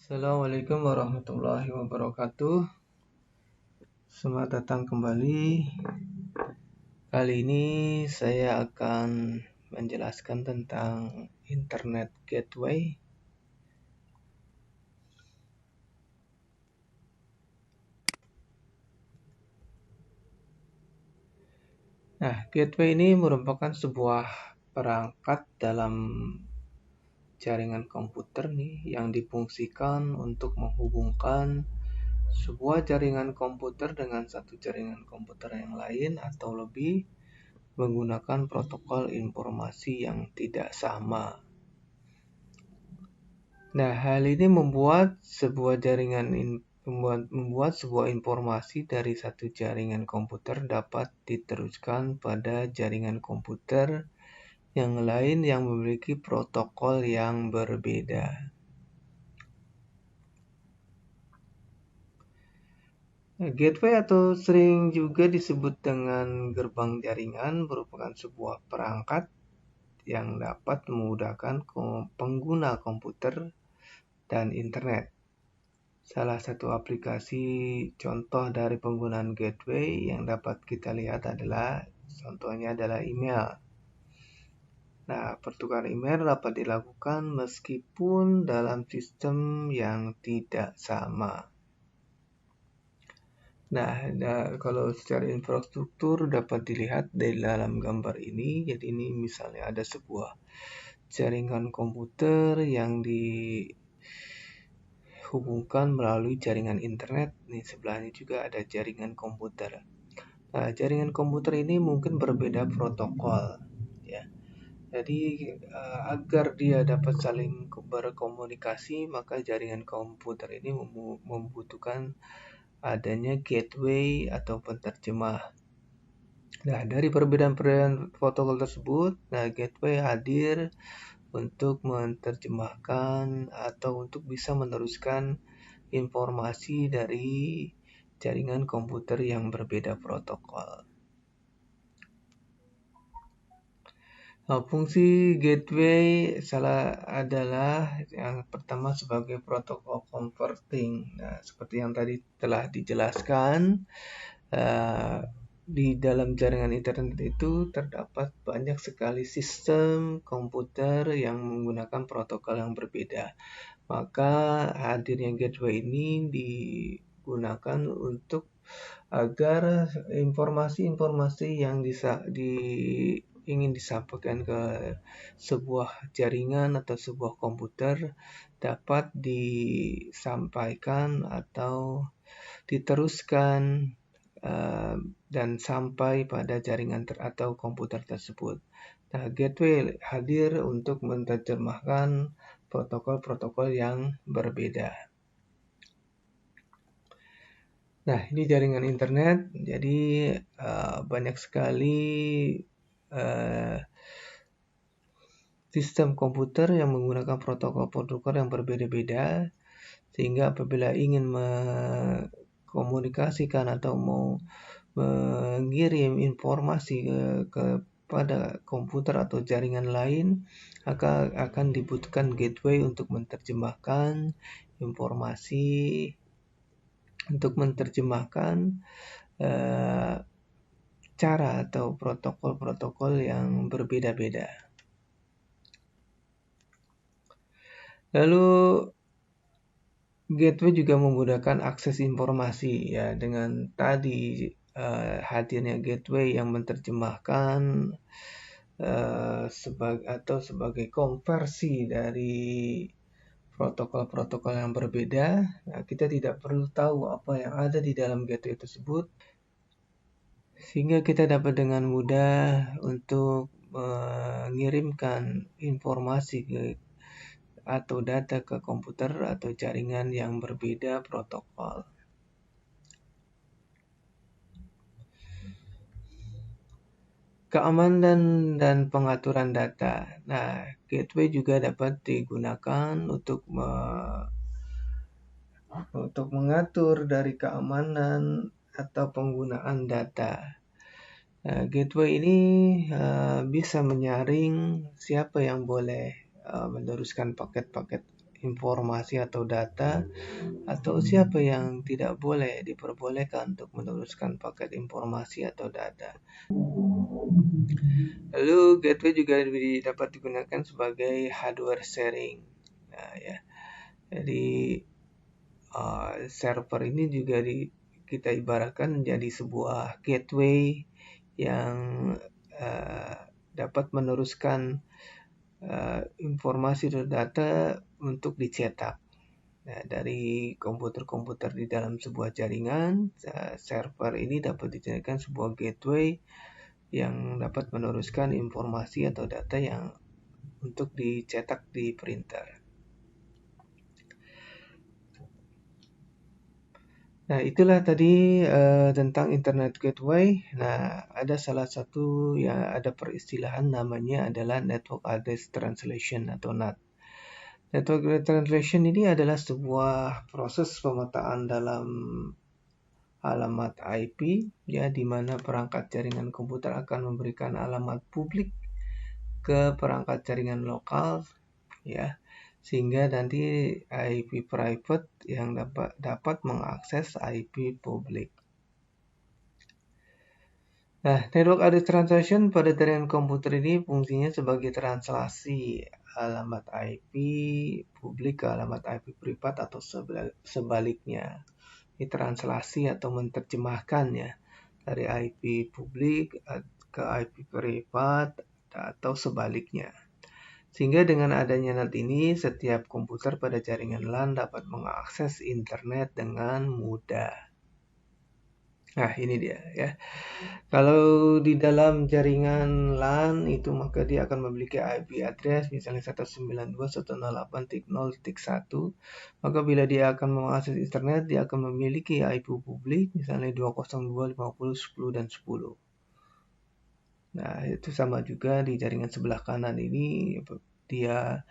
Assalamualaikum warahmatullahi wabarakatuh. Selamat datang kembali. Kali ini saya akan menjelaskan tentang Internet Gateway. Nah, gateway ini merupakan sebuah perangkat dalam jaringan komputer nih yang difungsikan untuk menghubungkan sebuah jaringan komputer dengan satu jaringan komputer yang lain atau lebih menggunakan protokol informasi yang tidak sama. Nah, hal ini membuat sebuah informasi dari satu jaringan komputer dapat diteruskan pada jaringan komputer yang lain yang memiliki protokol yang berbeda. Gateway atau sering juga disebut dengan gerbang jaringan merupakan sebuah perangkat yang dapat memudahkan pengguna komputer dan internet. Salah satu aplikasi contoh dari penggunaan gateway yang dapat kita lihat contohnya adalah email. Nah, pertukaran email dapat dilakukan meskipun dalam sistem yang tidak sama. Nah, kalau secara infrastruktur dapat dilihat dari dalam gambar ini. Jadi ini misalnya ada sebuah jaringan komputer yang dihubungkan melalui jaringan internet. Nih sebelahnya juga ada jaringan komputer. Nah, jaringan komputer ini mungkin berbeda protokol, ya. Jadi agar dia dapat saling berkomunikasi, maka jaringan komputer ini membutuhkan adanya gateway atau penerjemah. Nah, dari perbedaan-perbedaan protokol tersebut, gateway hadir untuk menerjemahkan atau untuk bisa meneruskan informasi dari jaringan komputer yang berbeda protokol. Nah, fungsi gateway adalah yang pertama sebagai protokol converting. Nah, seperti yang tadi telah dijelaskan, di dalam jaringan internet itu terdapat banyak sekali sistem komputer yang menggunakan protokol yang berbeda. Maka hadirnya gateway ini digunakan untuk agar informasi-informasi yang ingin disampaikan ke sebuah jaringan atau sebuah komputer dapat disampaikan atau diteruskan dan sampai pada jaringan atau komputer tersebut. Nah, gateway hadir untuk menerjemahkan protokol-protokol yang berbeda. Nah, ini jaringan internet, jadi banyak sekali sistem komputer yang menggunakan protokol-protokol yang berbeda-beda, sehingga apabila ingin mengkomunikasikan atau mau mengirim informasi kepada komputer atau jaringan lain, akan dibutuhkan gateway untuk menerjemahkan informasi, untuk menerjemahkan cara atau protokol-protokol yang berbeda-beda. Lalu gateway juga memudahkan akses informasi, ya, dengan tadi hadirnya gateway yang menerjemahkan sebagai konversi dari protokol-protokol yang berbeda. Nah, kita tidak perlu tahu apa yang ada di dalam gateway tersebut, sehingga kita dapat dengan mudah untuk mengirimkan informasi atau data ke komputer atau jaringan yang berbeda protokol. Keamanan dan pengaturan data. Nah, gateway juga dapat digunakan untuk mengatur dari keamanan atau penggunaan data. Gateway ini bisa menyaring siapa yang boleh meneruskan paket-paket informasi atau data, atau siapa yang tidak boleh diperbolehkan untuk meneruskan paket informasi atau data. Lalu gateway juga dapat digunakan sebagai hardware sharing. Nah, ya. Jadi server ini juga kita ibaratkan menjadi sebuah gateway yang dapat meneruskan informasi dan data untuk dicetak. Nah, dari komputer-komputer di dalam sebuah jaringan, server ini dapat dijadikan sebuah gateway yang dapat meneruskan informasi atau data yang untuk dicetak di printer. Nah, itulah tadi tentang Internet Gateway. Nah, ada salah satu yang ada peristilahan namanya adalah Network Address Translation atau NAT. Network Address Translation ini adalah sebuah proses pemetaan dalam alamat IP, ya, di mana perangkat jaringan komputer akan memberikan alamat publik ke perangkat jaringan lokal, ya, sehingga nanti IP private yang dapat mengakses IP publik. Nah, network address translation pada jaringan komputer ini fungsinya sebagai translasi alamat IP publik ke alamat IP privat atau sebaliknya. Ini translasi atau menerjemahkan, ya, dari IP publik ke IP privat atau sebaliknya. Sehingga dengan adanya NAT ini, setiap komputer pada jaringan LAN dapat mengakses internet dengan mudah. Nah, ini dia, ya. Kalau di dalam jaringan LAN itu, maka dia akan memiliki IP address misalnya 192.168.0.1. Maka bila dia akan mengakses internet, dia akan memiliki IP publik misalnya 202.50.10 dan 10. Nah, itu sama juga di jaringan sebelah kanan ini, dia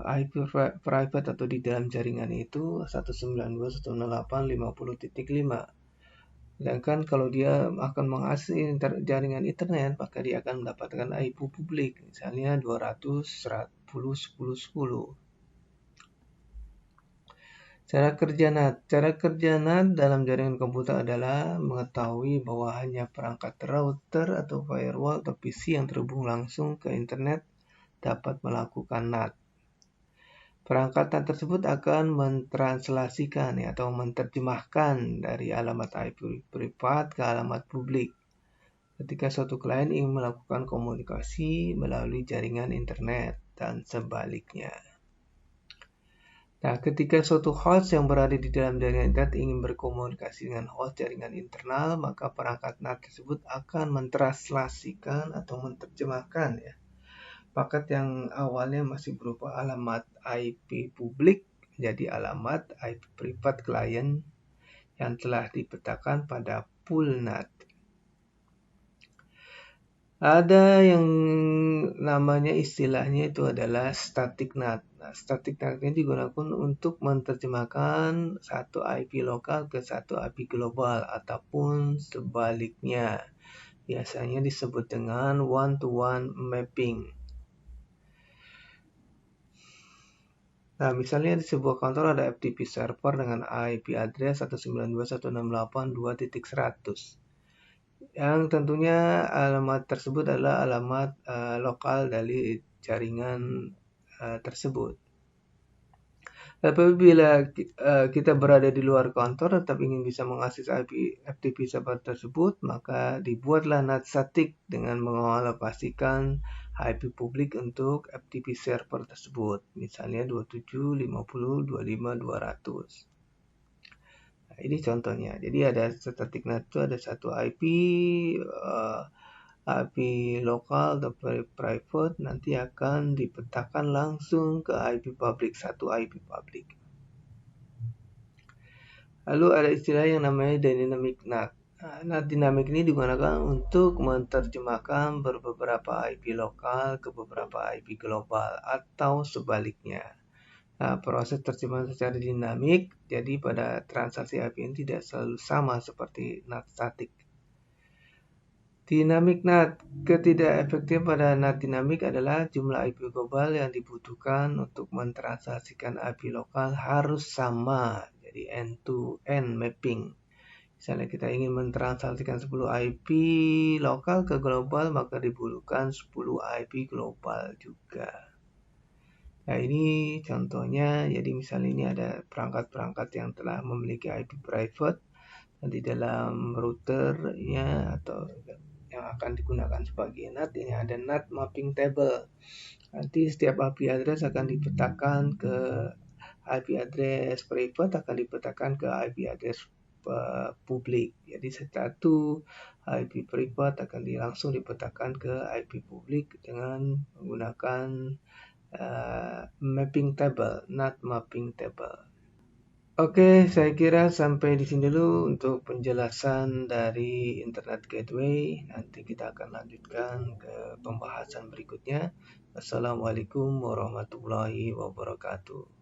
IP private atau di dalam jaringan itu 192.168.50.5. Sedangkan kalau dia akan mengakses jaringan internet, maka dia akan mendapatkan IP publik, misalnya 200.10.10. Cara kerja NAT dalam jaringan komputer adalah mengetahui bahwa hanya perangkat router atau firewall atau PC yang terhubung langsung ke internet dapat melakukan NAT. Perangkat NAT tersebut akan mentranslasikan atau menerjemahkan dari alamat IP privat ke alamat publik ketika suatu klien ingin melakukan komunikasi melalui jaringan internet dan sebaliknya. Nah, ketika suatu host yang berada di dalam jaringan internet ingin berkomunikasi dengan host jaringan internal, maka perangkat NAT tersebut akan mentranslasikan atau menerjemahkan, ya, paket yang awalnya masih berupa alamat IP publik menjadi alamat IP privat klien yang telah dipetakan pada pool NAT. Ada yang namanya istilahnya itu adalah static NAT. Nah, static NAT ini digunakan untuk menerjemahkan satu IP lokal ke satu IP global ataupun sebaliknya. Biasanya disebut dengan one-to-one mapping. Nah, misalnya di sebuah kantor ada FTP server dengan IP address 192.168.2.100. Yang tentunya alamat tersebut adalah alamat lokal dari jaringan tersebut. Apabila kita berada di luar kantor tetap ingin bisa mengakses IP FTP server tersebut, maka dibuatlah NAT static dengan mengalokasikan IP publik untuk FTP server tersebut, misalnya 27.50.25.200. Nah, ini contohnya. Jadi ada static NAT itu ada satu IP lokal atau private nanti akan dipetakan langsung ke IP publik, satu IP publik. Lalu ada istilah yang namanya dynamic NAT. NAT dinamik ini digunakan untuk menerjemahkan beberapa IP lokal ke beberapa IP global atau sebaliknya. Nah, proses terjemahan secara dinamik, jadi pada transaksi IP ini tidak selalu sama seperti NAT statik. Dynamic NAT. Ketidakefektifan pada NAT dinamik adalah jumlah IP global yang dibutuhkan untuk mentransaksikan IP lokal harus sama. Jadi end-to-end mapping. Misalnya kita ingin mentransaksikan 10 IP lokal ke global, maka dibutuhkan 10 IP global juga. Nah, ini contohnya. Jadi misalnya ini ada perangkat-perangkat yang telah memiliki IP private di dalam routernya atau yang akan digunakan sebagai NAT. Ini ada NAT mapping table. Nanti setiap IP address akan dipetakan ke IP address private akan dipetakan ke IP address publik. Jadi satu IP private akan langsung dipetakan ke IP publik dengan menggunakan mapping table, NAT mapping table. Oke, saya kira sampai di sini dulu untuk penjelasan dari Internet Gateway. Nanti kita akan lanjutkan ke pembahasan berikutnya. Assalamualaikum warahmatullahi wabarakatuh.